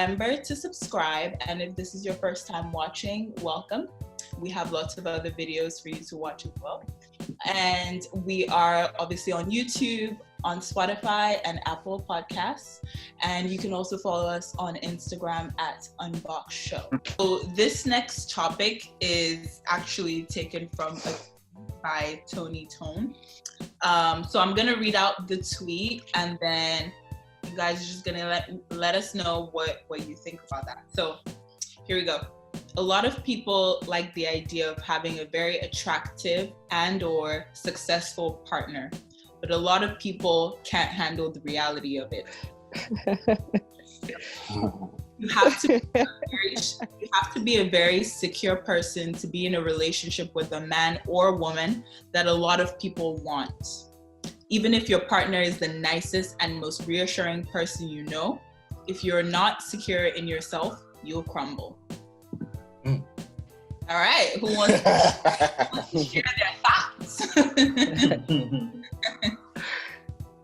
remember to subscribe. And if this is your first time watching, welcome. We have lots of other videos for you to watch as well. And we are obviously on YouTube, on Spotify and Apple Podcasts. And you can also follow us on Instagram at unboxedshow. So this next topic is actually taken from by Tony Tone. So I'm gonna read out the tweet, and then you guys are just gonna let us know what you think about that. So here we go. A lot of people like the idea of having a very attractive and or successful partner, but a lot of people can't handle the reality of it. You have to be a very secure person to be in a relationship with a man or woman that a lot of people want. Even if your partner is the nicest and most reassuring person you know, if you're not secure in yourself, you'll crumble. All right, who wants to share their thoughts?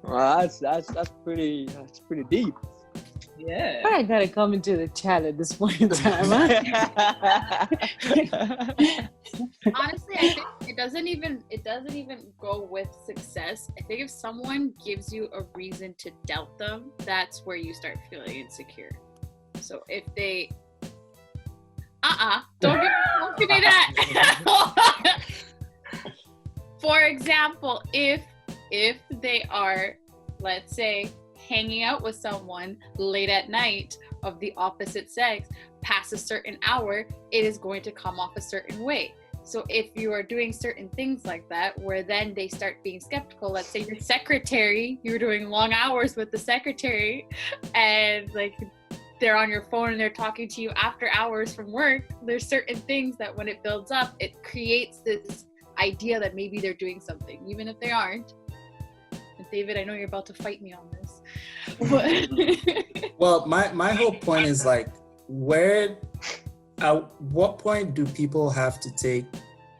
Well, that's pretty deep. Yeah. I gotta come into the chat at this point in time. Huh? Honestly, I think it doesn't even go with success. I think if someone gives you a reason to doubt them, that's where you start feeling insecure. So if they don't give me that. For example, if they are, let's say, hanging out with someone late at night of the opposite sex past a certain hour, it is going to come off a certain way. So if you are doing certain things like that, where then they start being skeptical, let's say your secretary, you're doing long hours with the secretary, and like they're on your phone and they're talking to you after hours from work, there's certain things that when it builds up, it creates this idea that maybe they're doing something, even if they aren't. And David, I know you're about to fight me on this. Well, my whole point is like, at what point do people have to take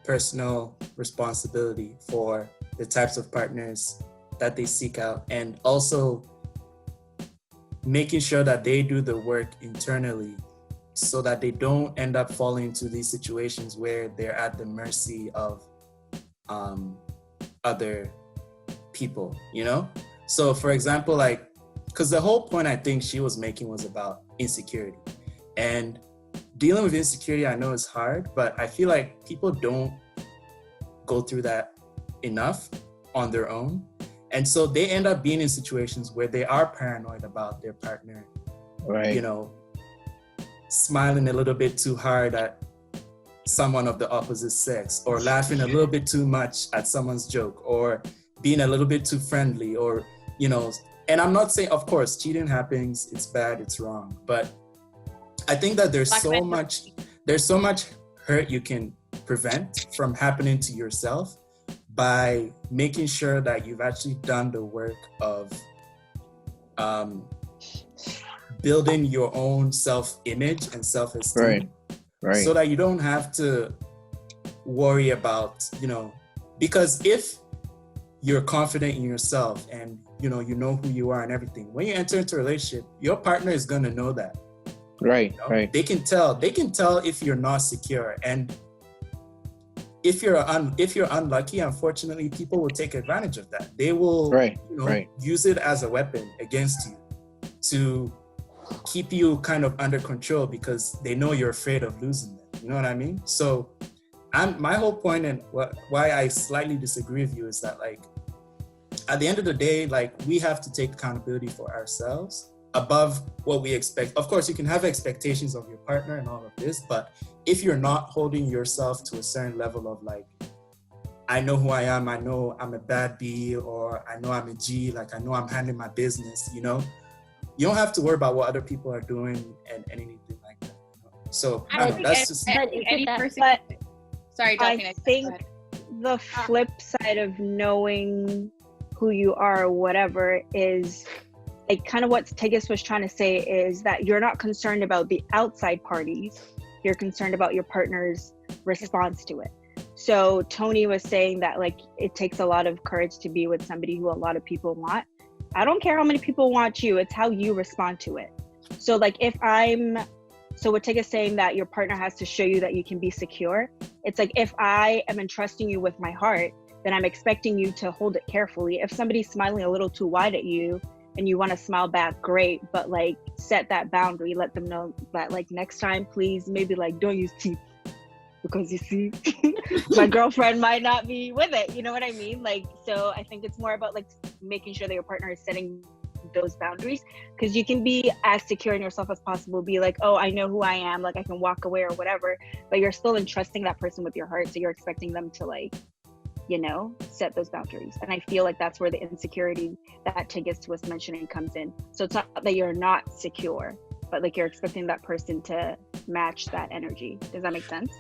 personal responsibility for the types of partners that they seek out, and also making sure that they do the work internally so that they don't end up falling into these situations where they're at the mercy of other people, you know? So for example, like, because the whole point I think she was making was about insecurity, and dealing with insecurity, I know is hard, but I feel like people don't go through that enough on their own. And so they end up being in situations where they are paranoid about their partner, Right. you know, smiling a little bit too hard at someone of the opposite sex, or laughing a little bit too much at someone's joke, or being a little bit too friendly, or, you know, and I'm not saying, of course, cheating happens, it's bad, it's wrong, but I think that there's so much hurt you can prevent from happening to yourself by making sure that you've actually done the work of building your own self-image and self-esteem. Right. So that you don't have to worry about, you know, because if you're confident in yourself and you know who you are and everything, when you enter into a relationship, your partner is going to know that. Right, You know? right. They can tell if you're not secure, and if you're unlucky, unfortunately, people will take advantage of that. They will use it as a weapon against you to keep you kind of under control because they know you're afraid of losing them. You know what I mean? So my whole point, and why I slightly disagree with you, is that, like, at the end of the day, like, we have to take accountability for ourselves above what we expect. Of course, you can have expectations of your partner and all of this, but if you're not holding yourself to a certain level of, like, I know who I am, I know I'm a bad B, or I know I'm a G, like, I know I'm handling my business, you know, you don't have to worry about what other people are doing and anything like that. You know? So I don't know, that's just... Any person... Sorry, Delphine, I think the flip side of knowing who you are or whatever is, like, kind of what Tegus was trying to say, is that you're not concerned about the outside parties, you're concerned about your partner's response to it. So Tony was saying that, like, it takes a lot of courage to be with somebody who a lot of people want. I don't care how many people want you, it's how you respond to it. So like so what Tig is saying, that your partner has to show you that you can be secure. It's like, if I am entrusting you with my heart, then I'm expecting you to hold it carefully. If somebody's smiling a little too wide at you and you want to smile back, great, but like set that boundary. Let them know that like next time, please, maybe like don't use teeth, because you see, my girlfriend might not be with it. You know what I mean? Like, so I think it's more about like making sure that your partner is setting those boundaries, because you can be as secure in yourself as possible, be like, oh, I know who I am, like I can walk away or whatever, but you're still entrusting that person with your heart, so you're expecting them to like, you know, set those boundaries. And I feel like that's where the insecurity that Tigis was mentioning comes in. So it's not that you're not secure, but like you're expecting that person to match that energy. Does that make sense?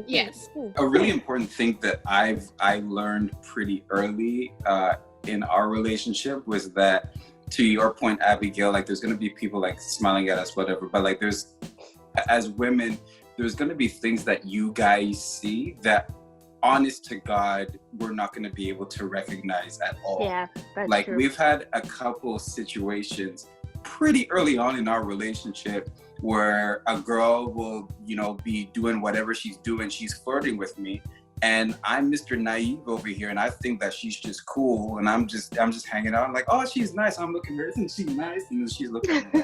Yes. A really important thing that I learned pretty early in our relationship was that, to your point, Abigail, like there's gonna be people like smiling at us, whatever, but like as women, there's gonna be things that you guys see that, honest to God, we're not going to be able to recognize at all. Yeah, that's like true. We've had a couple situations pretty early on in our relationship where a girl will, you know, be doing whatever she's doing. She's flirting with me, and I'm Mr. Naive over here, and I think that she's just cool, and I'm just hanging out. I'm like, oh, she's nice. I'm looking at her, isn't she nice? And then she's looking at me.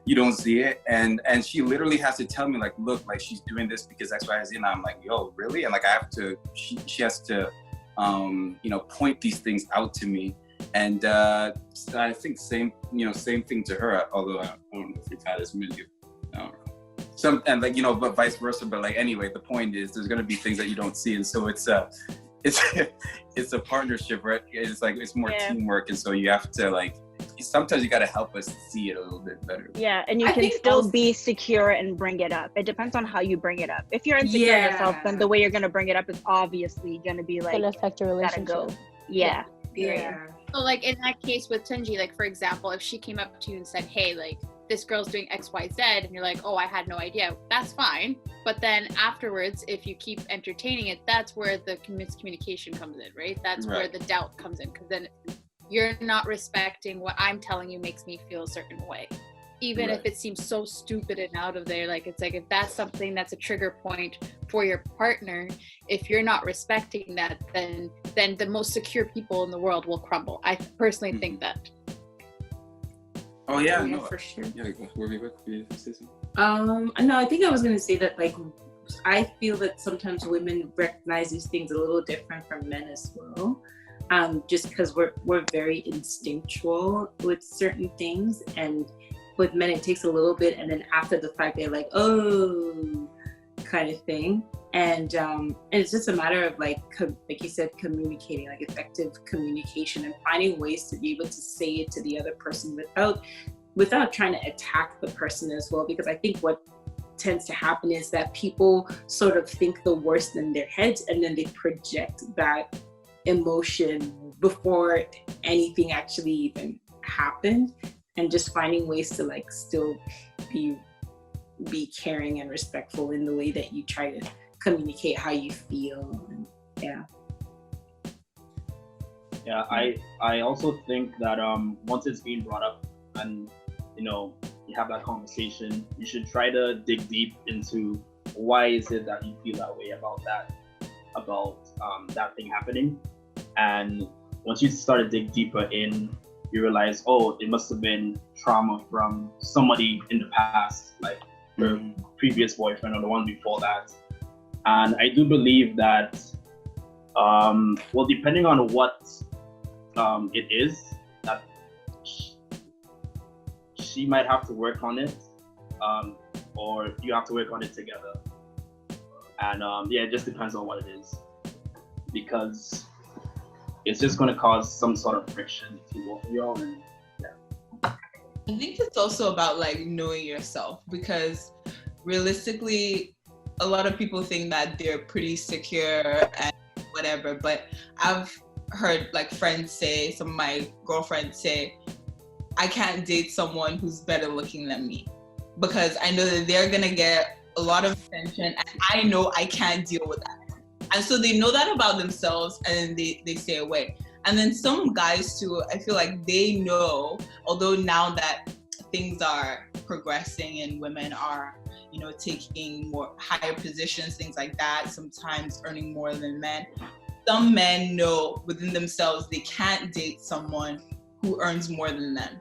You don't see it, and she literally has to tell me like, look, like she's doing this because X, Y, Z, and I'm like, yo, really? And like I have to, she has to, you know, point these things out to me, and so I think same thing to her. Although I don't know if we've had as many. And like, you know, but vice versa. But like, anyway, the point is there's going to be things that you don't see. And so it's a partnership, right? It's like, it's more teamwork. And so you have to like, sometimes you got to help us see it a little bit better. Yeah. And you can still be secure and bring it up. It depends on how you bring it up. If you're insecure in yourself, then the way you're going to bring it up is obviously going to be like, it'll affect your relationship. Gotta go. Yeah. So like in that case with Tunji, like for example, if she came up to you and said, hey, like this girl's doing X, Y, Z, and you're like, oh, I had no idea, that's fine. But then afterwards, if you keep entertaining it, that's where the miscommunication comes in, right? That's where the doubt comes in, because then you're not respecting what I'm telling you makes me feel a certain way. Even if it seems so stupid and out of there, like it's like, if that's something that's a trigger point for your partner, if you're not respecting that, then the most secure people in the world will crumble. I personally think that. Oh yeah, no, for sure. Yeah, no, I think I was gonna say that like I feel that sometimes women recognize these things a little different from men as well. Just because we're very instinctual with certain things, and with men it takes a little bit, and then after the fact they're like, oh, kind of thing. And it's just a matter of like you said, communicating, like effective communication, and finding ways to be able to say it to the other person without trying to attack the person as well. Because I think what tends to happen is that people sort of think the worst in their heads, and then they project that emotion before anything actually even happened. And just finding ways to like still be caring and respectful in the way that you try to communicate how you feel. And, I also think that once it's being brought up and you know you have that conversation, you should try to dig deep into why is it that you feel that way about that thing happening. And once you start to dig deeper in, you realize, oh, it must have been trauma from somebody in the past, like your previous boyfriend or the one before that. And I do believe that, well, depending on what it is, that she might have to work on it, or you have to work on it together. And it just depends on what it is, because it's just going to cause some sort of friction between both of y'all. And I think it's also about like knowing yourself, because realistically, a lot of people think that they're pretty secure and whatever, but I've heard like friends say, some of my girlfriends say, I can't date someone who's better looking than me, because I know that they're gonna get a lot of attention, and I know I can't deal with that. And so they know that about themselves, and they stay away. And then some guys too, I feel like they know, although now that things are progressing and women are, you know, taking more higher positions, things like that, sometimes earning more than men. Some men know within themselves they can't date someone who earns more than them,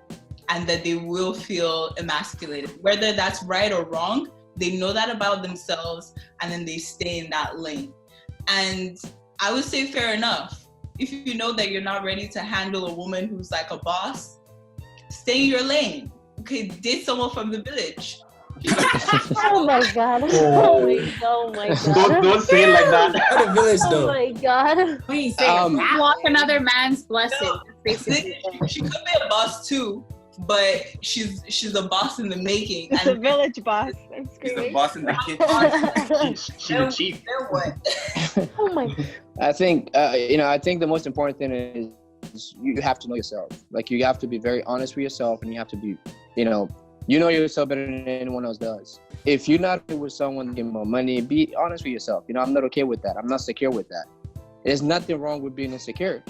and that they will feel emasculated. Whether that's right or wrong, they know that about themselves, and then they stay in that lane. And I would say fair enough. If you know that you're not ready to handle a woman who's like a boss, stay in your lane. Okay, date someone from the village. Oh my god. Oh my god. Don't say it like that. Not a village though. Oh my god. What are you saying? Walk another man's blessing. No, Basically. she could be a boss too, but she's a boss in the making. It's a village boss. I'm He's the screaming. boss in the kitchen. She's the chief. Then what? Oh my. I think I think the most important thing is you have to know yourself. Like, you have to be very honest with yourself, and you have to be, you know yourself better than anyone else does. If you're not with someone getting more money, be honest with yourself. I'm not okay with that. I'm not secure with that. There's nothing wrong with being insecure,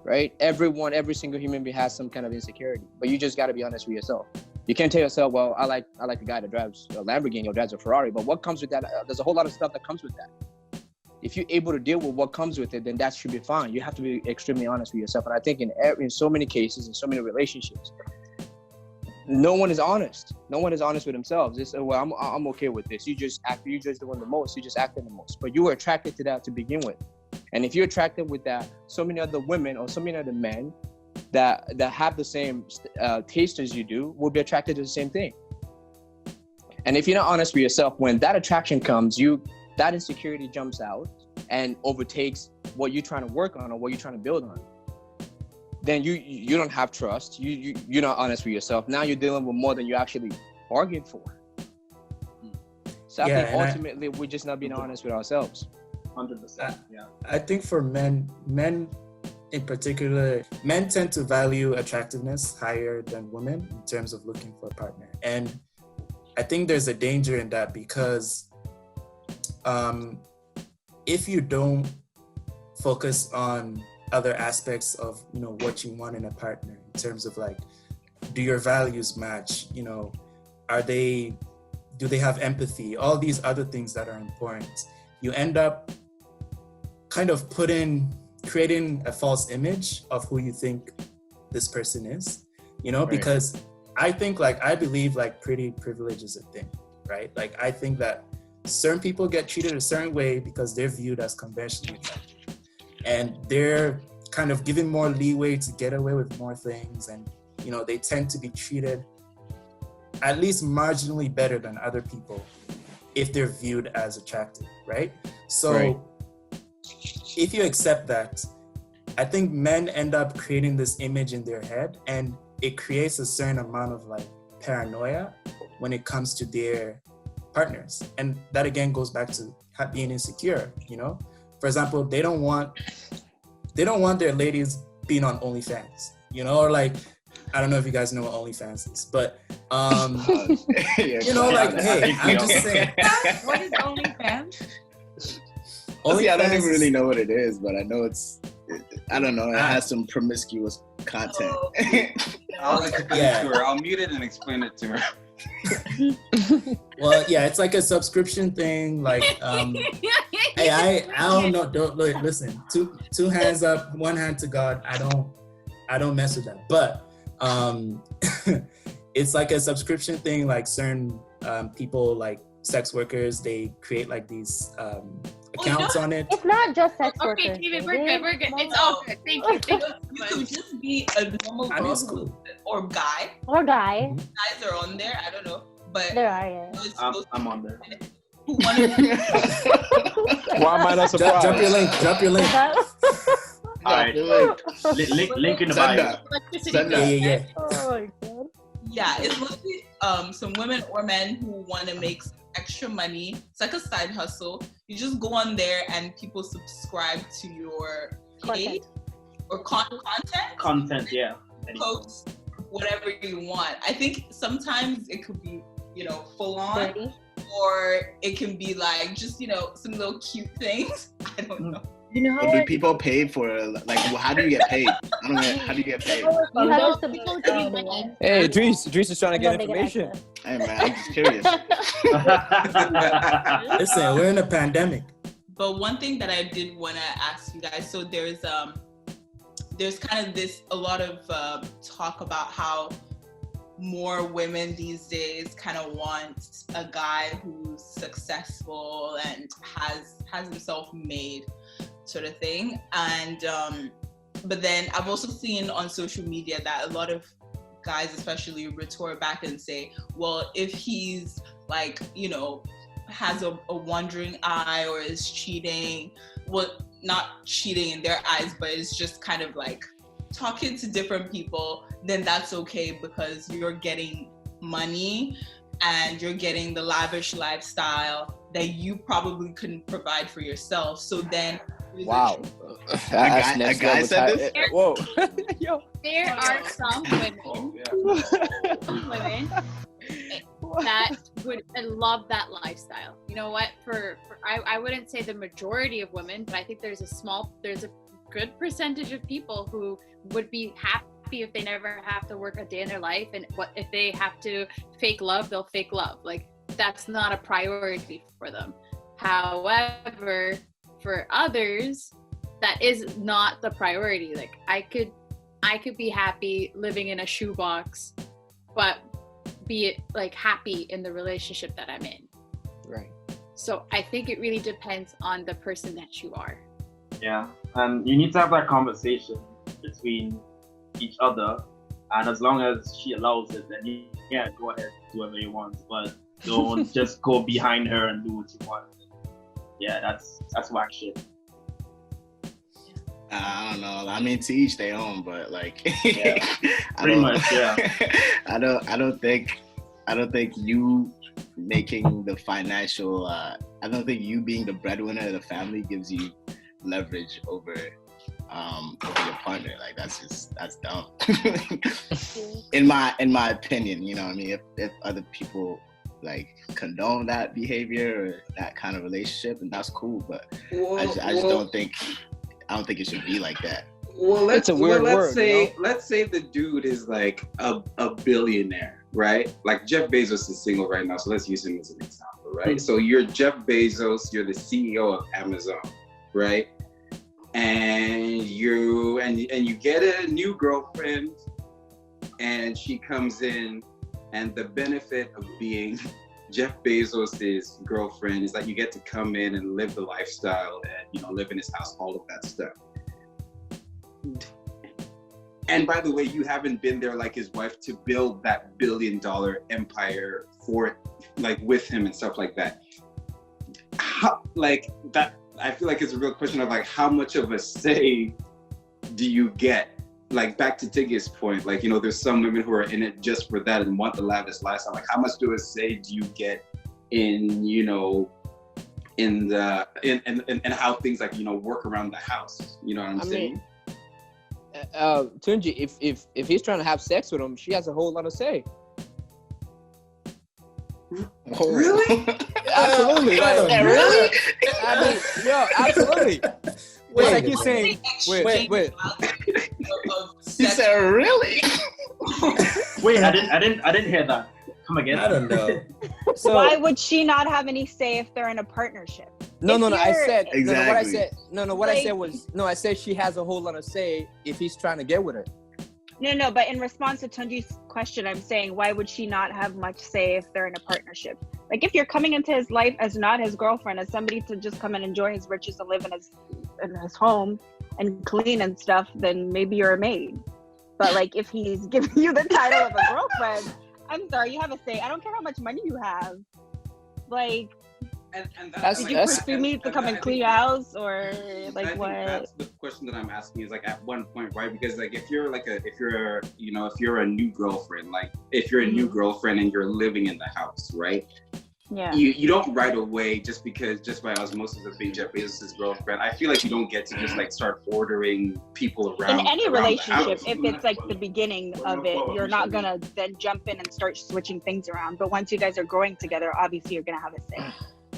right? Every single human being has some kind of insecurity, but you just got to be honest with yourself. You can't tell yourself, well, I like a guy that drives a Lamborghini or drives a Ferrari, but what comes with that? There's a whole lot of stuff that comes with that. If you're able to deal with what comes with it, then that should be fine. You have to be extremely honest with yourself. And I think in so many cases, in so many relationships, no one is honest. No one is honest with themselves. It's, well, I'm okay with this. You're just doing the most. You're just acting the most. But you were attracted to that to begin with. And if you're attracted with that, so many other women or so many other men that have the same taste as you do will be attracted to the same thing. And if you're not honest with yourself, when that attraction comes, that insecurity jumps out and overtakes what you're trying to work on or what you're trying to build on. Then you don't have trust. You're not honest with yourself. Now you're dealing with more than you actually bargained for. So I think ultimately we're just not being honest with ourselves. 100%. Yeah. I think for men in particular, men tend to value attractiveness higher than women in terms of looking for a partner. And I think there's a danger in that because if you don't focus on other aspects of, what you want in a partner in terms of like, do your values match? Do they have empathy? All these other things that are important. You end up kind of creating a false image of who you think this person is, right. Because I believe pretty privilege is a thing, right? Like, I think that certain people get treated a certain way because they're viewed as conventionally attractive. And they're kind of given more leeway to get away with more things. And, they tend to be treated at least marginally better than other people if they're viewed as attractive, right? So right. If you accept that, I think men end up creating this image in their head, and it creates a certain amount of paranoia when it comes to their partners. And that again goes back to being insecure, For example, they don't want their ladies being on OnlyFans, or I don't know if you guys know what OnlyFans is, but hey, I'm just saying. What is OnlyFans? I don't even really know what it is, but I know I don't know, it has some promiscuous content. I'll explain it to her. I'll mute it and explain it to her. Well, yeah, it's like a subscription thing. Hey, I don't know. Listen. Two hands up, one hand to God. I don't mess with that. But it's like a subscription thing. Like certain people, like sex workers, they create these accounts on it. It's not just sex workers. Okay, David, we're good. It's all good. Thank you. You could just be a normal girl or guy. Or guy. Guys are on there. I don't know, but there are. Yeah. I'm on there. Why am I not surprised? Drop your link. All right. Link in the bio. Yeah. Oh my god. Yeah, it's mostly some women or men who want to make some extra money. It's like a side hustle. You just go on there and people subscribe to your page or content. Content, yeah. Post whatever you want. I think sometimes it could be, full on. Dirty. Or it can be just, some little cute things. I don't know. You know Or do people pay for like? How do you get paid? I don't know. How do you get paid? You have to People submit give you money. money. Hey, Idris is trying to And get then they get information. access. Hey man, I'm just curious. Listen, we're in a pandemic. But one thing that I did want to ask you guys, so there's kind of a lot of talk about how more women these days kind of want a guy who's successful and has himself made, sort of thing. And but then I've also seen on social media that a lot of guys especially retort back and say, well, if he's like, you know, has a wandering eye or is cheating, well, not cheating in their eyes, but it's just kind of like talking to different people, then that's okay because you're getting money and you're getting the lavish lifestyle that you probably couldn't provide for yourself. So then Wow. A guy said this? Whoa. There are some women that would love that lifestyle. You know what? I wouldn't say the majority of women, but I think there's a good percentage of people who would be happy if they never have to work a day in their life, and if they have to fake love, they'll fake love. Like, that's not a priority for them. However, for others, that is not the priority. Like, I could be happy living in a shoebox, but be like happy in the relationship that I'm in. Right. So I think it really depends on the person that you are. Yeah, and you need to have that conversation between each other, and as long as she allows it, then yeah, go ahead, do whatever you want, but don't just go behind her and do what you want. Yeah, that's whack shit. I don't know. I mean, to each their own, but like, yeah, pretty much, yeah. I don't think you making the financial. I don't think you being the breadwinner of the family gives you leverage over your partner. Like, that's dumb. in my opinion, you know what I mean? If other people like condone that behavior or that kind of relationship, and that's cool, but I just don't think it should be like that. Well, let's say you know? let's say the dude is like a billionaire, right? Like Jeff Bezos is single right now, so let's use him as an example, right? So you're Jeff Bezos, you're the CEO of Amazon, right? And you get a new girlfriend, and she comes in, and the benefit of being Jeff Bezos' girlfriend is that you get to come in and live the lifestyle and, you know, live in his house, all of that stuff. And by the way, you haven't been there like his wife to build that $1 billion empire with him and stuff like that. How, like that, I feel like it's a real question of like, how much of a say do you get? Like, back to Tiggy's point, like, you know, there's some women who are in it just for that and want the lavish lifestyle. Like, how much do you get in, you know, in how things like, you know, work around the house? You know what I'm saying? Tunji, if he's trying to have sex with him, she has a whole lot of say. Really? Absolutely. Really? I mean, yo, absolutely. Wait, like you're saying. Wait. You said really? Wait, I didn't hear that. Come again. I don't know. So why would she not have any say if they're in a partnership? No. I said exactly. I said she has a whole lot of say if he's trying to get with her. No, but in response to Tunji's question, I'm saying, why would she not have much say if they're in a partnership? Like, if you're coming into his life as not his girlfriend, as somebody to just come and enjoy his riches and live in his home and clean and stuff, then maybe you're a maid. But like, if he's giving you the title of a girlfriend, I'm sorry, you have a say. I don't care how much money you have. Like, did you pursue me to come and clean your house, or like what? That's the question that I'm asking, is like, at one point, right? Because like, if you're a new girlfriend, like if you're a new girlfriend and you're living in the house, right? Yeah. You don't right away just by osmosis of being Jeff Bezos' girlfriend. I feel like you don't get to just like start ordering people around. In any around relationship, if it's like the beginning of it, you're not gonna then jump in and start switching things around. But once you guys are growing together, obviously you're gonna have a say.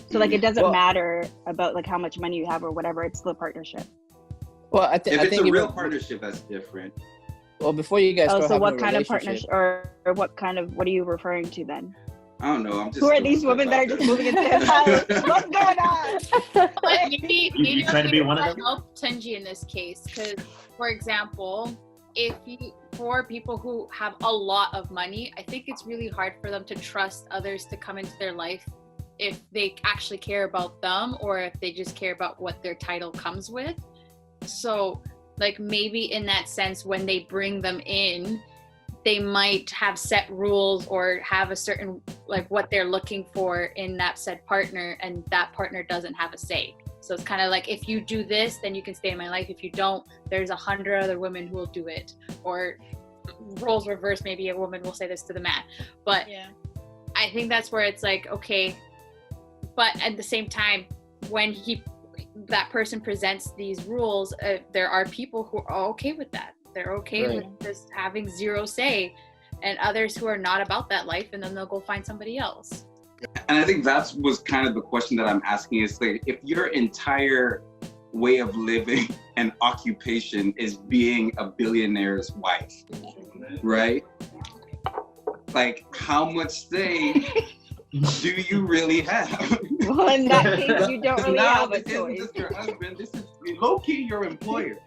So like it doesn't matter about like how much money you have or whatever. It's the partnership. Well, if it's a real partnership, that's different. Well, before you guys start so what having kind a of partnership or what are you referring to then? I don't know. I'm just. Who are these women that are just moving into his house? What's going on? But maybe You trying to be one of them? help Tunji in this case, because, for example, for people who have a lot of money, I think it's really hard for them to trust others to come into their life if they actually care about them or if they just care about what their title comes with. So, like, maybe in that sense, when they bring them in, they might have set rules or have a certain, like, what they're looking for in that said partner, and that partner doesn't have a say. So it's kind of like, if you do this, then you can stay in my life. If you don't, there's 100 other women who will do it. Or roles reverse, maybe a woman will say this to the man. But yeah, I think that's where it's like, okay, but at the same time, when that person presents these rules, there are people who are okay with that. They're okay with just having zero say, and others who are not about that life, and then they'll go find somebody else. And I think that was kind of the question that I'm asking is, like, if your entire way of living and occupation is being a billionaire's wife, right? Like, how much say do you really have? Well, in that case, you don't really have a choice. This isn't just your husband. This is low-key your employer.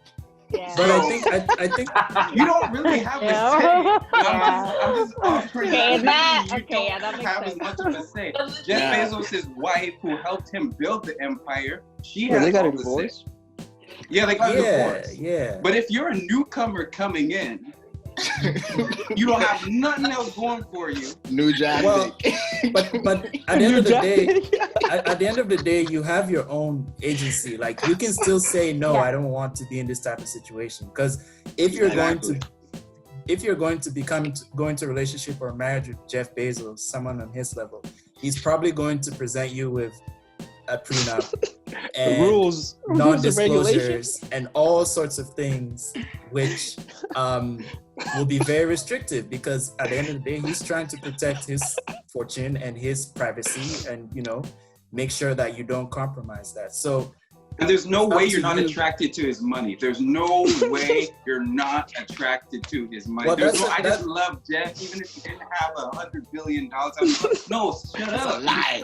Yeah. But I think you don't really have a say. I'm just offering that you don't have as much of a say. Jeff Bezos' wife, who helped him build the empire, she has they got a all the divorce. say. Yeah, they got a divorce. Yeah. But if you're a newcomer coming in, you don't have nothing else going for you. New job. Well, but at the end of the day, you have your own agency. Like, you can still say no. I don't want to be in this type of situation. Because if you're going to go into a relationship or marriage with Jeff Bezos, someone on his level, he's probably going to present you with a prenup and rules, non-disclosures, and all sorts of things, which will be very restrictive, because at the end of the day, he's trying to protect his fortune and his privacy, and make sure that you don't compromise that. So, and there's no way you're not attracted to his money. There's no way you're not attracted to his money. Well, I just love Jeff, even if he didn't have $100 billion. No, shut up. Lie.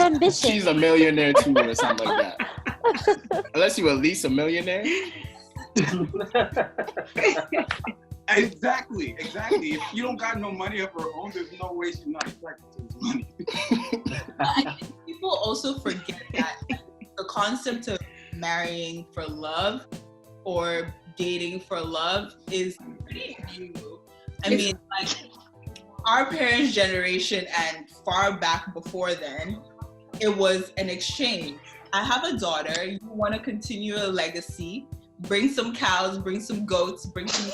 Ambition. She's a millionaire too, or something like that. Unless you at least a millionaire. Exactly. If you don't got no money of her own, there's no way she's not attracted to his money. I think people also forget that the concept of marrying for love or dating for love is pretty new. I mean, like, our parents' generation and far back before then, it was an exchange. I have a daughter, you want to continue a legacy, bring some cows, bring some goats, bring some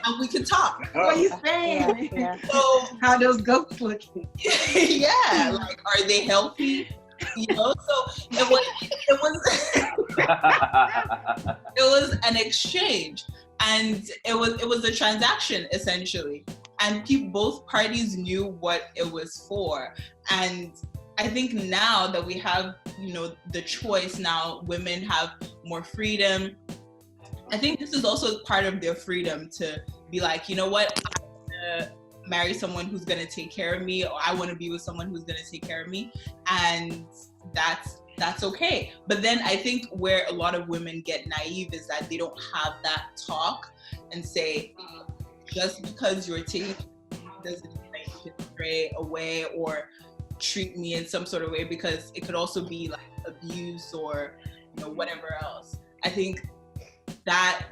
and we can talk. What are you saying? Yeah. So how those goats looking? Yeah, like, are they healthy? So it was an exchange, and it was a transaction essentially, and both parties knew what it was for. And I think now that we have the choice, now women have more freedom. I think this is also part of their freedom to be like, you know what, I want to marry someone who's going to take care of me, or I want to be with someone who's going to take care of me, and that's okay. But then I think where a lot of women get naive is that they don't have that talk and say, just because you're taking doesn't mean that you can stray away or treat me in some sort of way, because it could also be like abuse or whatever else. I think that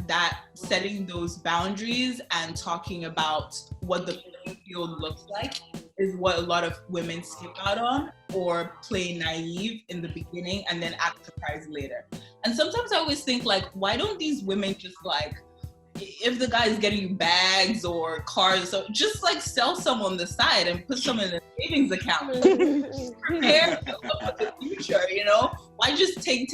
setting those boundaries and talking about what the playing field looks like is what a lot of women skip out on, or play naive in the beginning and then act surprised later. And sometimes I always think, like, why don't these women just, like, if the guy is getting you bags or cars, so just like sell some on the side and put some in a savings account. Prepare for the future, Why just take?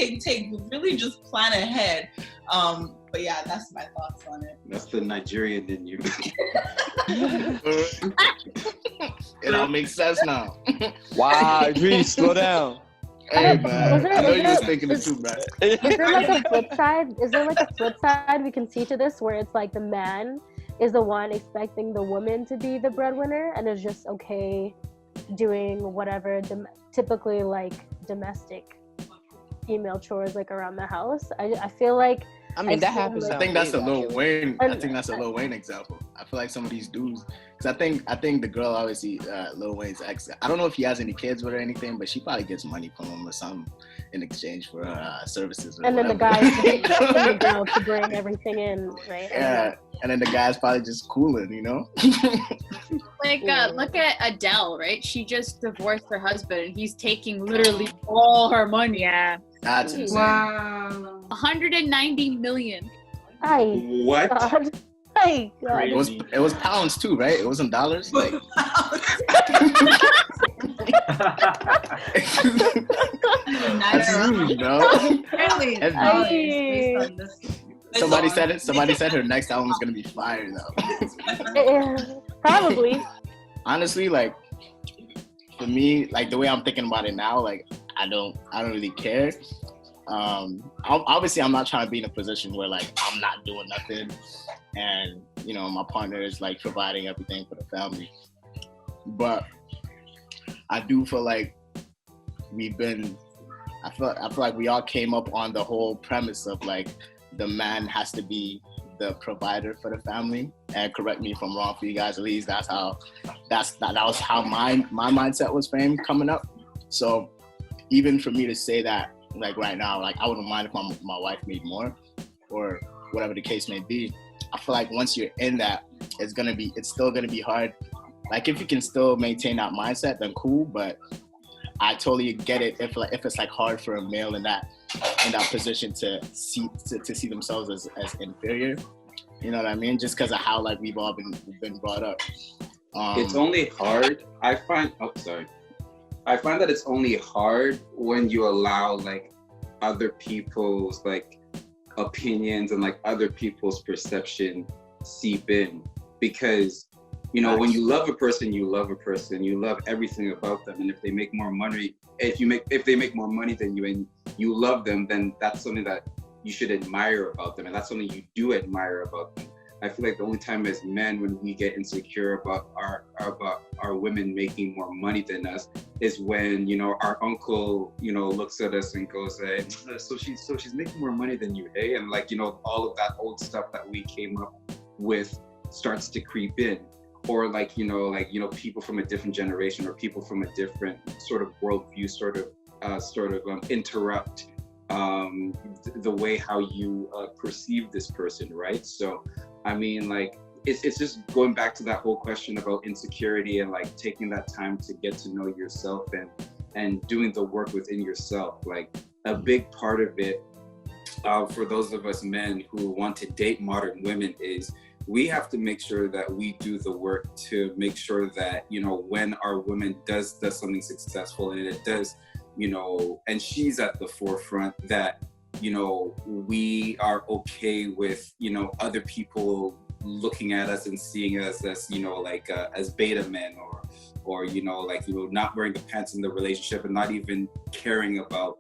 Really just plan ahead. But yeah, that's my thoughts on it. That's the Nigerian in you. It all makes sense now. Wow, Reese, slow down. Hey man, I know you was thinking it too, man. Is there like a flip side? Is there like a flip side we can see to this where it's like the man is the one expecting the woman to be the breadwinner and is just okay doing whatever typically like domestic female chores like around the house? I feel like I mean that happens. Like, I think that's a Lil Wayne. I think that's a Lil Wayne example. I feel like some of these dudes, because I think the girl obviously Lil Wayne's ex. I don't know if he has any kids with her or anything, but she probably gets money from him or something in exchange for services. Or and then whatever. the guy the girl to bring everything in, right? Yeah, and then the guy's probably just cooling, you know. Like, look at Adele, right? She just divorced her husband, and he's taking literally all her money. Yeah. That's insane. Wow. 190 million. What? God. My God. It was pounds too, right? It wasn't dollars. Like, that's huge, bro. Apparently, Somebody said it. Somebody said her next album is gonna be fire, though. Probably. Honestly, like for me, like the way I'm thinking about it now, like I don't really care. Obviously, I'm not trying to be in a position where like I'm not doing nothing, and you know my partner is like providing everything for the family. But I do feel like I feel like we all came up on the whole premise of like the man has to be the provider for the family. And correct me if I'm wrong for you guys, at least that was how my mindset was framed coming up. So even for me to say that, like right now, like I wouldn't mind if my wife made more or whatever the case may be. I feel like once you're in that, it's still gonna be hard. Like if you can still maintain that mindset, then cool. But I totally get it if it's like hard for a male in that position to see themselves as inferior. You know what I mean? Just because of how like we've all been brought up. It's only hard. I find that it's only hard when you allow like other people's like opinions and like other people's perception seep in, because you know when you love a person, you love everything about them, and if they make more money, if they make more money than you and you love them, then that's something that you should admire about them, and that's something you do admire about them. I feel like the only time as men when we get insecure about our women making more money than us is when, you know, our uncle, you know, looks at us and goes, hey, so she's making more money than you, hey? And like, you know, all of that old stuff that we came up with starts to creep in. Or like, people from a different generation or people from a different sort of worldview sort of interrupt the way how you perceive this person, right? So, I mean, like, it's just going back to that whole question about insecurity and like taking that time to get to know yourself and doing the work within yourself. Like a big part of it for those of us men who want to date modern women is we have to make sure that we do the work to make sure that, you know, when our woman does something successful and it does, you know, and she's at the forefront, that, you know, we are okay with, you know, other people looking at us and seeing us as, you know, like as beta men or, you know, like, you know, not wearing the pants in the relationship and not even caring about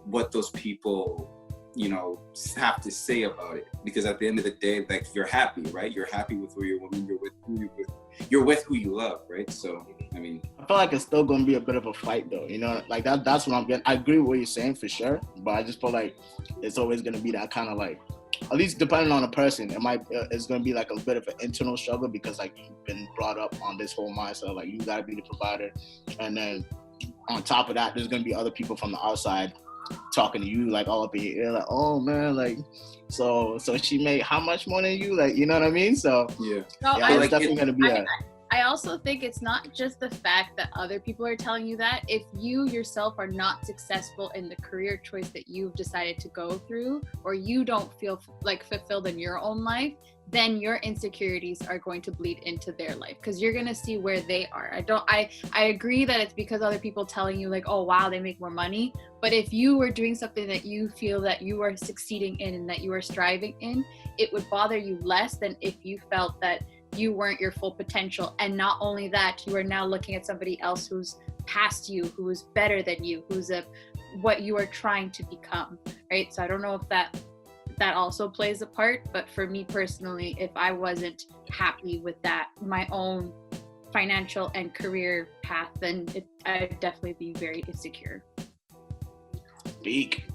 what those people, you know, have to say about it. Because at the end of the day, like, you're happy, right? You're happy with who your woman, you're with who you love, right? So, I mean, I feel like it's still gonna be a bit of a fight though, you know, like that's what I'm getting. I agree with what you're saying for sure, but I just feel like it's always gonna be that kind of like, at least depending on the person, it's gonna be like a bit of an internal struggle because like you've been brought up on this whole mindset, like you gotta be the provider, and then on top of that, there's gonna be other people from the outside talking to you like all up in your ear, like, oh man, like so she made how much more than you, like, you know what I mean? So yeah, no, yeah, it's definitely gonna be I also think it's not just the fact that other people are telling you that. If you yourself are not successful in the career choice that you've decided to go through, or you don't feel like fulfilled in your own life, then your insecurities are going to bleed into their life because you're going to see where they are. I agree that it's because other people telling you like, oh, wow, they make more money. But if you were doing something that you feel that you are succeeding in and that you are striving in, it would bother you less than if you felt that you weren't your full potential. And not only that, you are now looking at somebody else who's past you, who is better than you, what you are trying to become, right? So I don't know if that also plays a part, but for me personally, if I wasn't happy with that, my own financial and career path, then I'd definitely be very insecure. Speak.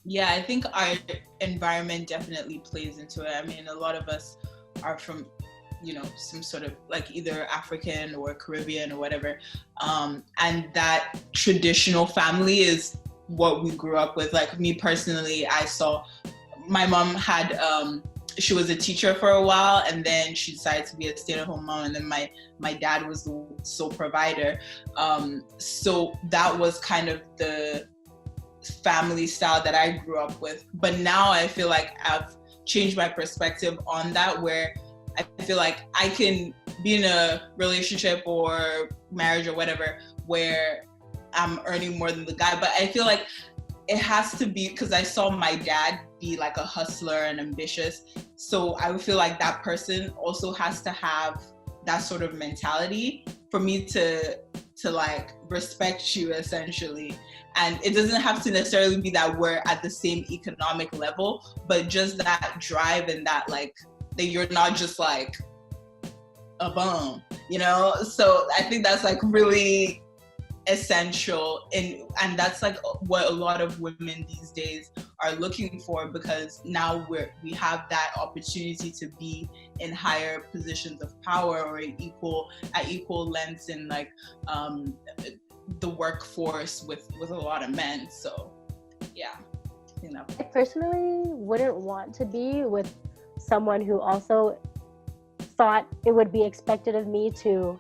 Yeah, I think our environment definitely plays into it. I mean, a lot of us are from, some sort of like either African or Caribbean or whatever. And that traditional family is what we grew up with. Like me personally, I saw my mom had, she was a teacher for a while, and then she decided to be a stay-at-home mom, and then my dad was the sole provider. So that was kind of the family style that I grew up with. But now I feel like I've changed my perspective on that, where I feel like I can be in a relationship or marriage or whatever where I'm earning more than the guy. But I feel like it has to be because I saw my dad be like a hustler and ambitious. So I would feel like that person also has to have that sort of mentality for me to like respect you, essentially. And it doesn't have to necessarily be that we're at the same economic level, but just that drive and that like that you're not just like a bum, So I think that's like really essential, and that's like what a lot of women these days are looking for, because now we have that opportunity to be in higher positions of power or at equal lengths in like the workforce with a lot of men. So yeah, I personally wouldn't want to be with someone who also thought it would be expected of me to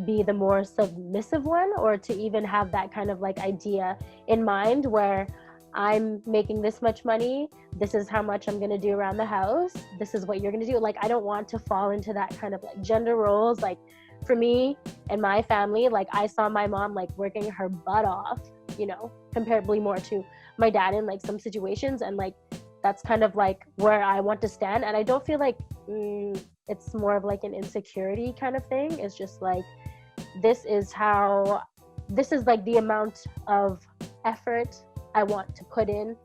be the more submissive one, or to even have that kind of like idea in mind where I'm making this much money, this is how much I'm going to do around the house, this is what you're going to do. Like, I don't want to fall into that kind of like gender roles. Like for me and my family, like I saw my mom like working her butt off, comparably more to my dad in like some situations, and like that's kind of like where I want to stand. And I don't feel like it's more of like an insecurity kind of thing. It's just like, this is like the amount of effort I want to put in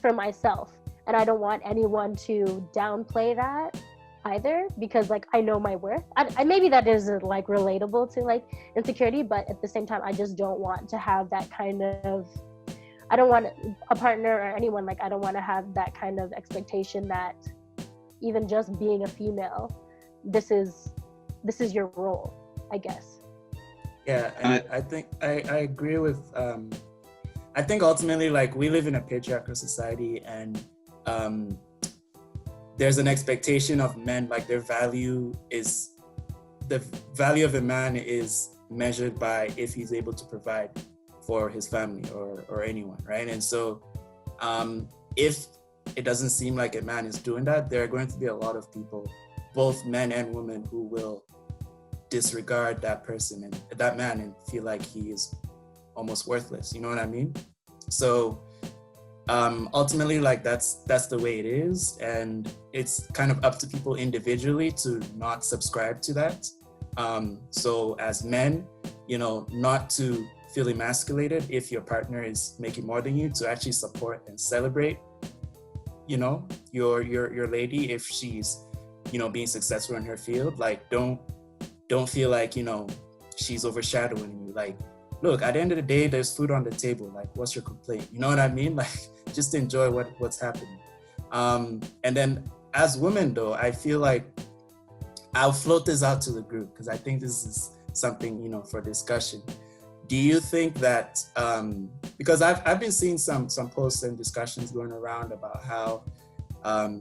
for myself. And I don't want anyone to downplay that either, because like I know my worth. I maybe that is like relatable to like insecurity, but at the same time, I just don't want to have that kind of, I don't want a partner or anyone, like I don't want to have that kind of expectation that even just being a female, this is your role, I guess. Yeah, and I think I agree with, I think ultimately, like, we live in a patriarchal society, and there's an expectation of men, like the value of a man is measured by if he's able to provide for his family or anyone, right? And so if it doesn't seem like a man is doing that, there are going to be a lot of people, both men and women, who will disregard that person and that man and feel like he is almost worthless. You know what I mean? So ultimately, like that's the way it is, and it's kind of up to people individually to not subscribe to that. So as men, not to feel emasculated if your partner is making more than you, to actually support and celebrate, your lady if she's, being successful in her field. Like, don't feel like, she's overshadowing you. Like, look, at the end of the day, there's food on the table. Like, what's your complaint? You know what I mean? Like, just enjoy what's happening. And then as women, though, I feel like I'll float this out to the group, because I think this is something, for discussion. Do you think that, because I've been seeing some posts and discussions going around about how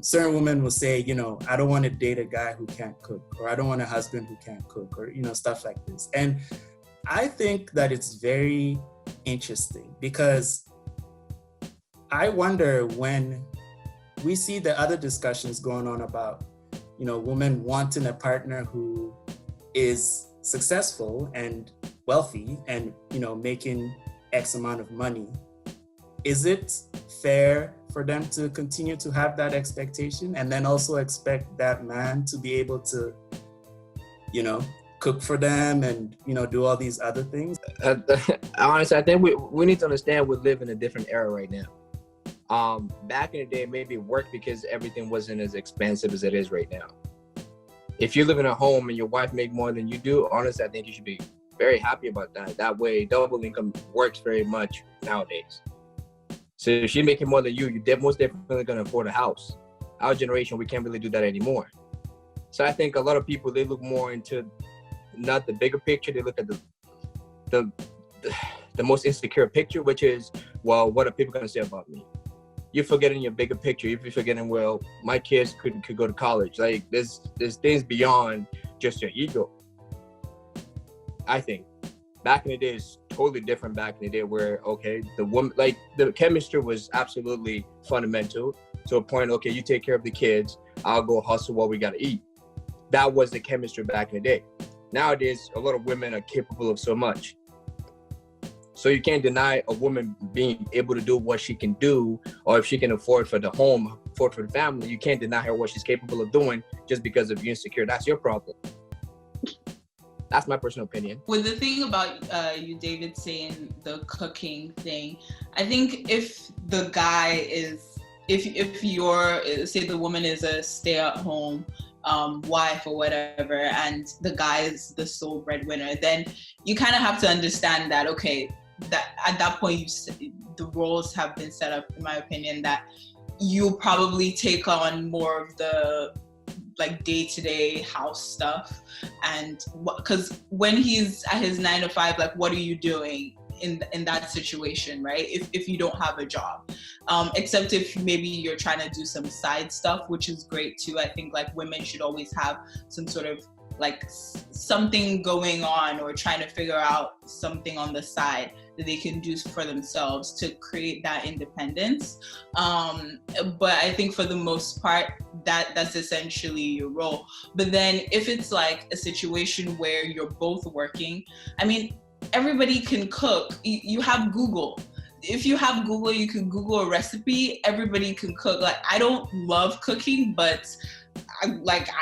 certain women will say, I don't want to date a guy who can't cook, or I don't want a husband who can't cook, or, stuff like this. And I think that it's very interesting, because I wonder, when we see the other discussions going on about, women wanting a partner who is successful and wealthy and, making X amount of money, is it fair for them to continue to have that expectation and then also expect that man to be able to you know, cook for them and, you know, do all these other things? Honestly, I think we need to understand we live in a different era right now. Back in the day, maybe it worked because everything wasn't as expensive as it is right now. If you live in a home and your wife make more than you do, honestly, I think you should be very happy about that. That way, double income works very much nowadays. So if she's making more than you, you're most definitely going to afford a house. Our generation, we can't really do that anymore. So I think a lot of people, they look more into not the bigger picture. They look at the most insecure picture, which is, well, what are people going to say about me? You're forgetting your bigger picture. You're forgetting, well, my kids could go to college. Like there's things beyond just your ego. I think back in the day is totally different. Back in the day where, okay, the woman, like the chemistry was absolutely fundamental to a point. Okay, you take care of the kids, I'll go hustle what we got to eat. That was the chemistry back in the day. Nowadays, a lot of women are capable of so much. So you can't deny a woman being able to do what she can do, or if she can afford for the home, afford for the family, you can't deny her what she's capable of doing just because of you're insecure. That's your problem. That's my personal opinion. With the thing about you, David, saying the cooking thing, I think if the guy is, if you're, say the woman is a stay-at-home wife or whatever, and the guy is the sole breadwinner, then you kind of have to understand that, okay, that at that point the roles have been set up, in my opinion, that you probably take on more of the like day-to-day house stuff. And because when he's at his 9 to 5, like what are you doing in that situation, right? If you don't have a job, except if maybe you're trying to do some side stuff, which is great too. I think like women should always have some sort of like something going on, or trying to figure out something on the side that they can do for themselves to create that independence. But I think for the most part, that's essentially your role. But then if it's like a situation where you're both working, I mean, everybody can cook. You have Google. If you have Google, you can Google a recipe. Everybody can cook. Like, I don't love cooking, but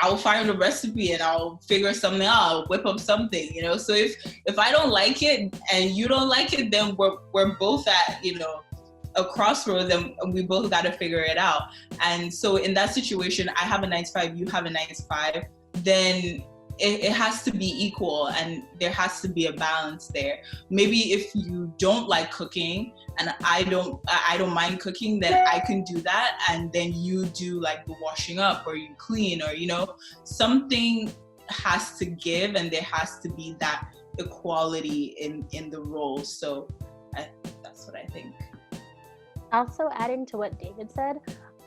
I'll find a recipe and I'll figure something out. I'll whip up something, you know. So if I don't like it and you don't like it, then we're both at, you know, a crossroads, and we both got to figure it out. And so in that situation, I have a 9 to 5, you have a 9 to 5, then it has to be equal, and there has to be a balance there. Maybe if you don't like cooking and I don't mind cooking, then I can do that, and then you do like the washing up, or you clean, or, you know, something has to give, and there has to be that equality in the roles. So that's what I think. Also, adding to what David said,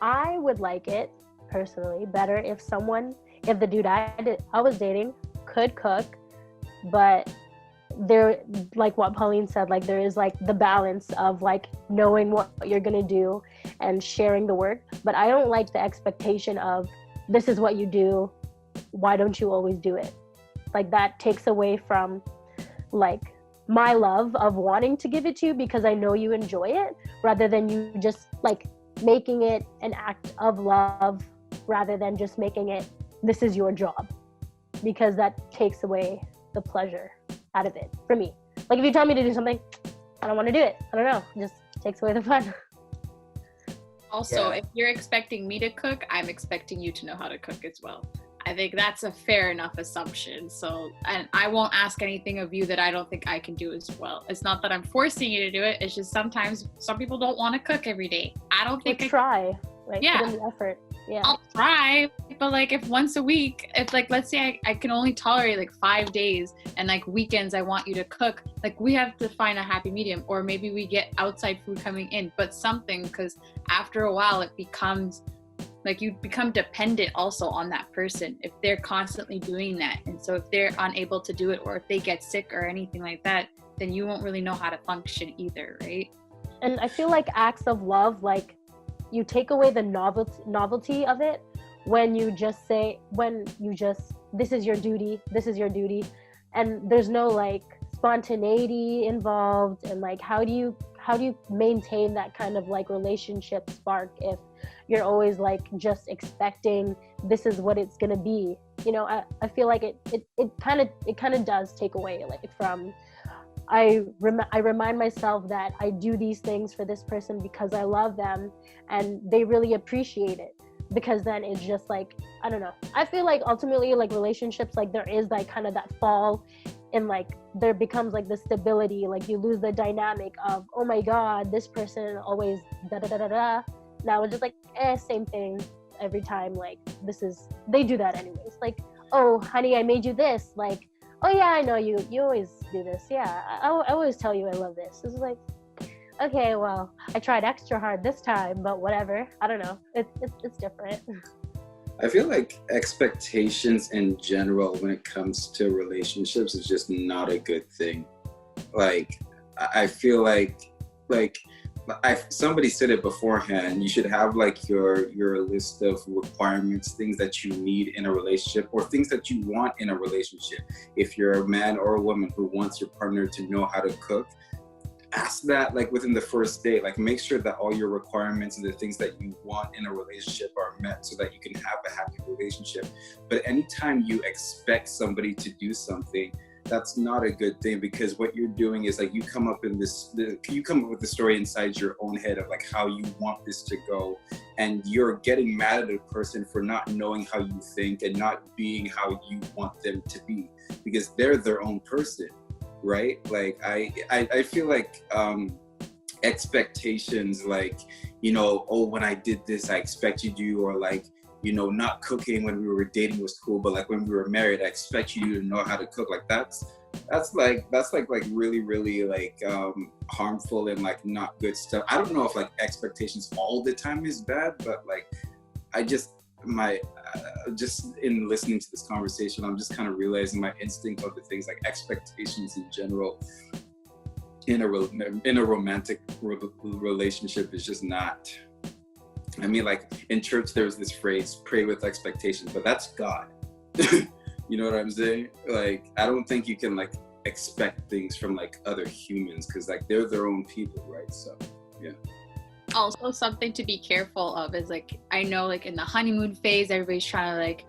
I would like it personally better if the dude I was dating could cook, but there, like what Pauline said, like there is like the balance of like knowing what you're gonna do and sharing the work. But I don't like the expectation of, this is what you do, why don't you always do it? Like that takes away from like my love of wanting to give it to you because I know you enjoy it, rather than you just like making it an act of love, rather than just making it, this is your job, because that takes away the pleasure out of it for me. Like if you tell me to do something, I don't want to do it. I don't know, it just takes away the fun. Also, if you're expecting me to cook, I'm expecting you to know how to cook as well. I think that's a fair enough assumption. So, and I won't ask anything of you that I don't think I can do as well. It's not that I'm forcing you to do it. It's just sometimes some people don't want to cook every day. I don't think I try. Like, yeah. put in the effort. Yeah. I'll try, but like if once a week, if like, let's say I can only tolerate like 5 days, and like weekends I want you to cook, like we have to find a happy medium, or maybe we get outside food coming in, but something, because after a while it becomes like you become dependent also on that person if they're constantly doing that. And so if they're unable to do it, or if they get sick or anything like that, then you won't really know how to function either, right? And I feel like acts of love, like you take away the novelty of it when you just say, this is your duty, and there's no like spontaneity involved. And like how do you maintain that kind of like relationship spark if you're always like just expecting this is what it's gonna be. You know, I feel like it kind of does take away like from, I remind myself that I do these things for this person because I love them and they really appreciate it. Because then it's just like, I don't know, I feel like ultimately like relationships, like there is like kind of that fall and like there becomes like the stability, like you lose the dynamic of, oh my god, this person always da da da da da. Now it's just like same thing every time. Like they do that anyways, like, oh honey, I made you this, like, oh yeah, I know you always do this, yeah, I always tell you I love this. It's like, okay, well, I tried extra hard this time, but whatever. I don't know. It's different. I feel like expectations in general when it comes to relationships is just not a good thing. Like, I feel like somebody said it beforehand, you should have like your list of requirements, things that you need in a relationship or things that you want in a relationship. If you're a man or a woman who wants your partner to know how to cook, ask that like within the first date. Like, make sure that all your requirements and the things that you want in a relationship are met so that you can have a happy relationship. But anytime you expect somebody to do something, that's not a good thing, because what you're doing is like you come up with the story inside your own head of like how you want this to go, and you're getting mad at a person for not knowing how you think and not being how you want them to be, because they're their own person. Right? Like I feel like expectations, like, you know, oh, when I did this, I expected you, or like, you know, not cooking when we were dating was cool, but like when we were married, I expect you to know how to cook. Like that's like really, really like harmful and like not good stuff. I don't know if like expectations all the time is bad, but like just in listening to this conversation, I'm just kind of realizing my instinct of the things like expectations in general in a romantic relationship is just not. I mean, like in church, there's this phrase, pray with expectations, but that's God. You know what I'm saying? Like, I don't think you can like expect things from like other humans, because like they're their own people, right? So, yeah. Also, something to be careful of is like, I know like in the honeymoon phase, everybody's trying to like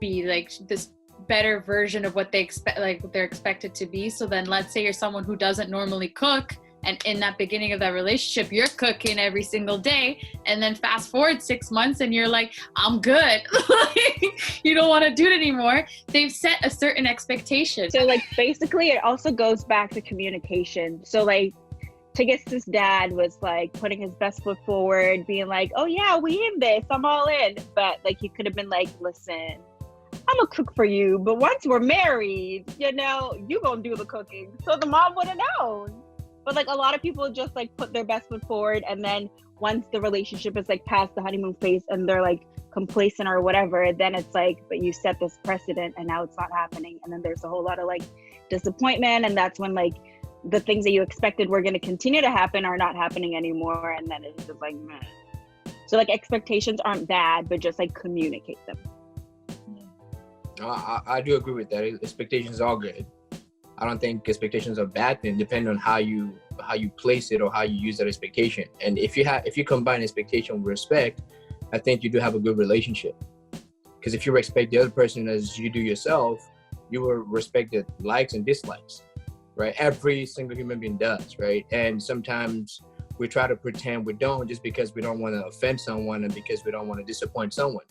be like this better version of what they expect, like what they're expected to be. So then let's say you're someone who doesn't normally cook, and in that beginning of that relationship, you're cooking every single day, and then fast forward 6 months and you're like, I'm good. You don't want to do it anymore. They've set a certain expectation. So like basically it also goes back to communication. So like Tigis's dad was like putting his best foot forward, being like, oh yeah, we in this, I'm all in. But like he could have been like, listen, I'm gonna cook for you, but once we're married, you know, you gonna do the cooking. So the mom would have known. But like a lot of people just like put their best foot forward, and then once the relationship is like past the honeymoon phase and they're like complacent or whatever, then it's like, but you set this precedent and now it's not happening. And then there's a whole lot of like disappointment, and that's when like the things that you expected were going to continue to happen are not happening anymore, and then it's just like meh. So like expectations aren't bad, but just like communicate them. I do agree with that. Expectations are good. I don't think expectations are bad thing, depending on how you place it or how you use that expectation. And if you combine expectation with respect, I think you do have a good relationship. Because if you respect the other person as you do yourself, you will respect the likes and dislikes, right? Every single human being does, right? And sometimes we try to pretend we don't, just because we don't want to offend someone and because we don't want to disappoint someone.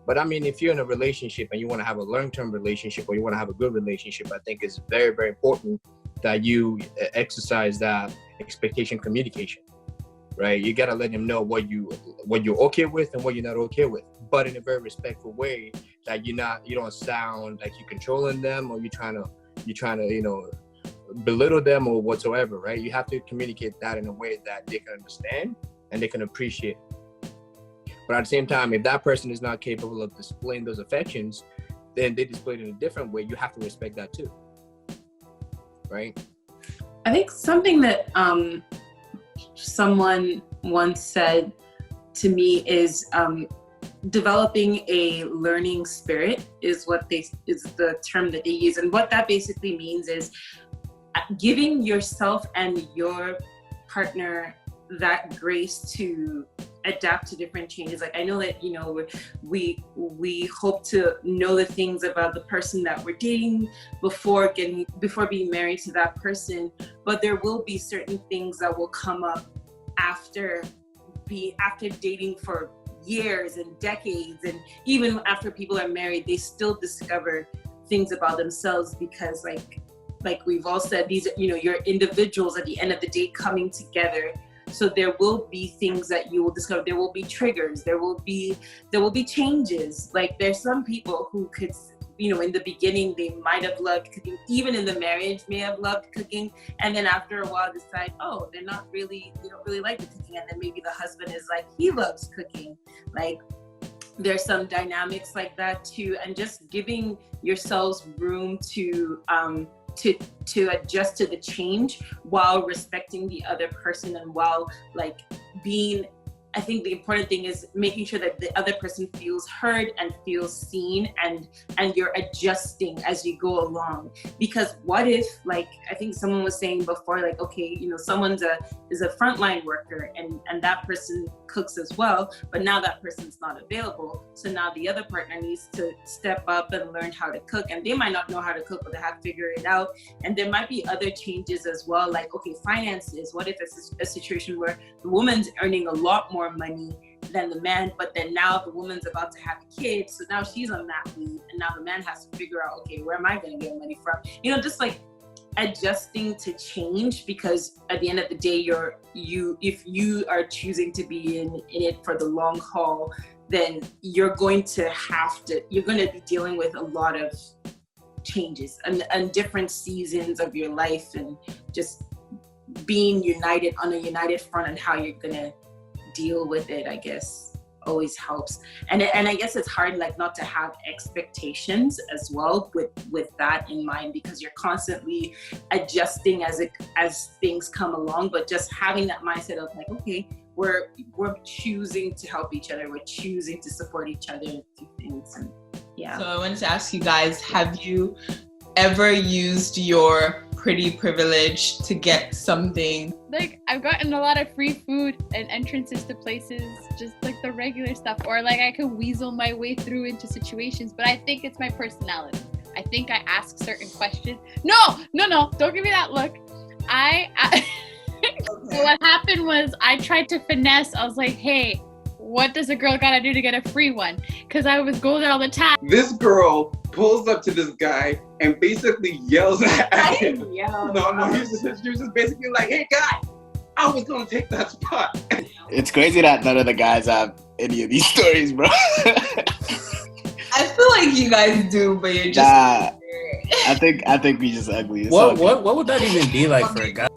But I mean, if you're in a relationship and you want to have a long-term relationship, or you want to have a good relationship, I think it's very, very important that you exercise that expectation communication, right? You got to let them know what you're okay with and what you're not okay with, but in a very respectful way, that you don't sound like you're controlling them, or you're trying to, you know, belittle them or whatsoever, right? You have to communicate that in a way that they can understand and they can appreciate. But at the same time, if that person is not capable of displaying those affections, then they display it in a different way. You have to respect that too, right? I think something that someone once said to me is developing a learning spirit is the term that they use. And what that basically means is giving yourself and your partner that grace to adapt to different changes. Like I know that, you know, we hope to know the things about the person that we're dating before being married to that person, but there will be certain things that will come up after dating for years and decades, and even after people are married, they still discover things about themselves, because like we've all said, these, you know, you're individuals at the end of the day coming together. So there will be things that you will discover. There will be triggers. There will be changes. Like there's some people who could, you know, in the beginning they might have loved cooking, even in the marriage may have loved cooking, and then after a while decide, oh, they don't really like the cooking, and then maybe the husband is like, he loves cooking. Like there's some dynamics like that too, and just giving yourselves room to adjust to the change while respecting the other person, and while like being, I think the important thing is making sure that the other person feels heard and feels seen, and you're adjusting as you go along. Because what if, like I think someone was saying before, like, okay, you know, someone's is a frontline worker and that person cooks as well, but now that person's not available. So now the other partner needs to step up and learn how to cook, and they might not know how to cook, but they have to figure it out. And there might be other changes as well, like, okay, finances. What if it's a situation where the woman's earning a lot more money than the man, but then now the woman's about to have a kid, so now she's on mat leave, and now the man has to figure out, okay, where am I going to get money from? You know, just like adjusting to change, because at the end of the day, if you are choosing to be in it for the long haul, then you're going to be dealing with a lot of changes and different seasons of your life, and just being united on a united front on how you're gonna deal with it, I guess, always helps. And I guess it's hard, like, not to have expectations as well with that in mind, because you're constantly adjusting as things come along. But just having that mindset of like, okay, we're choosing to help each other, we're choosing to support each other and do things. And yeah. So I wanted to ask you guys, have you ever used your pretty privilege to get something? Like, I've gotten a lot of free food and entrances to places, just like the regular stuff, or like I could weasel my way through into situations, but I think it's my personality. I think I ask certain questions. No, don't give me that look. So what happened was I tried to finesse. I was like, hey, what does a girl gotta do to get a free one? Because I was going there all the time. This girl pulls up to this guy and basically yells at him. No, he was just basically like, hey, guy, I was gonna take that spot. It's crazy that none of the guys have any of these stories, bro. I feel like you guys do, but you're just... Nah, I think we just ugly. What would that even be like for a guy?